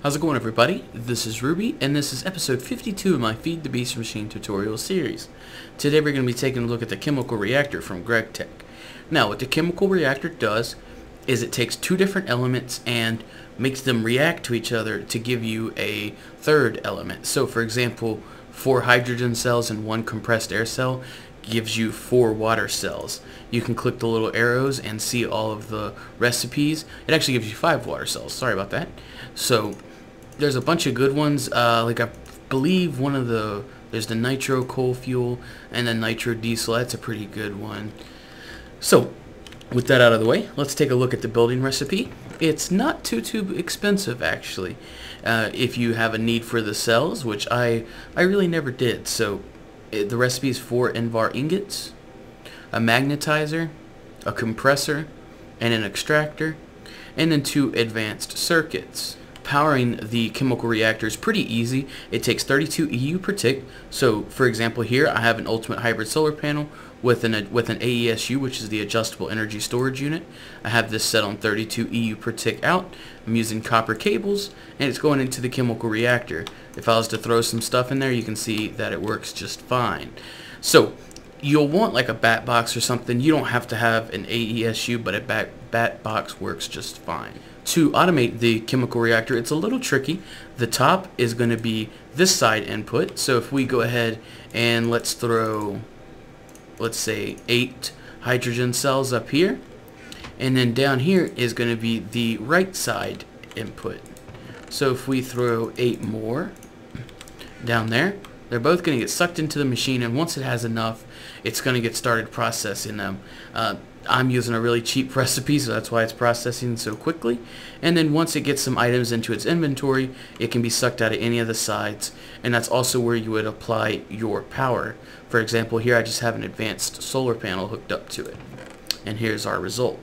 How's it going, everybody? This is Ruby, and this is episode 52 of my Feed the Beast Machine tutorial series. Today we're going to be taking a look at the Chemical Reactor from GregTech. Now, what the Chemical Reactor does is it takes two different elements and makes them react to each other to give you a third element. So, for example, 4 hydrogen cells and 1 compressed air cell gives you 4 water cells. You can click the little arrows and see all of the recipes. It actually gives you 5 water cells. Sorry about that. So there's a bunch of good ones. Like I believe there's the nitro coal fuel and the nitro diesel. That's a pretty good one. So with that out of the way, let's take a look at the building recipe. It's not too expensive, actually, if you have a need for the cells, which I really never did. So the recipe is 4 NVAR ingots, a magnetizer, a compressor, and an extractor, and then 2 advanced circuits. Powering the chemical reactor is pretty easy. It takes 32 EU per tick. So, for example, here I have an ultimate hybrid solar panel with an AESU, which is the adjustable energy storage unit. I have this set on 32 EU per tick out. I'm using copper cables, and it's going into the chemical reactor. If I was to throw some stuff in there, you can see that it works just fine. So you'll want like a bat box or something. You don't have to have an AESU, but a bat box works just fine. To automate the chemical reactor, it's a little tricky. The top is going to be this side input. So if we go ahead and let's throw, let's say 8 hydrogen cells up here, and then down here is going to be the right side input. So if we throw 8 more down there, they're both going to get sucked into the machine, and once it has enough, it's going to get started processing them. I'm using a really cheap recipe, so that's why it's processing so quickly. And then once it gets some items into its inventory, it can be sucked out of any of the sides, and that's also where you would apply your power. For example, here I just have an advanced solar panel hooked up to it, and here's our result.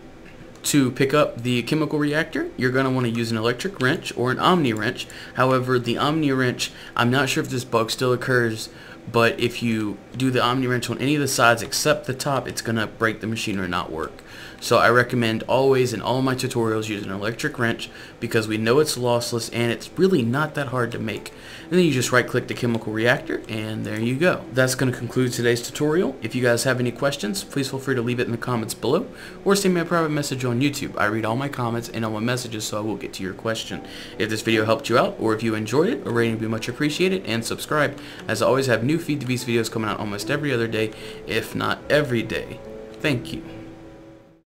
To pick up the chemical reactor, you're going to want to use an electric wrench or an Omni wrench. However, the Omni wrench, I'm not sure if this bug still occurs, but if you do the Omni wrench on any of the sides except the top, it's going to break the machine or not work. So I recommend always in all of my tutorials using an electric wrench, because we know it's lossless and it's really not that hard to make. And then you just right click the chemical reactor, and there you go. That's going to conclude today's tutorial. If you guys have any questions, please feel free to leave it in the comments below, or send me a private message on YouTube. I read all my comments and all my messages, so I will get to your question. If this video helped you out, or if you enjoyed it, a rating would be much appreciated, and subscribe, as I always have new Feed the Beast videos coming out almost every other day, if not every day. Thank you.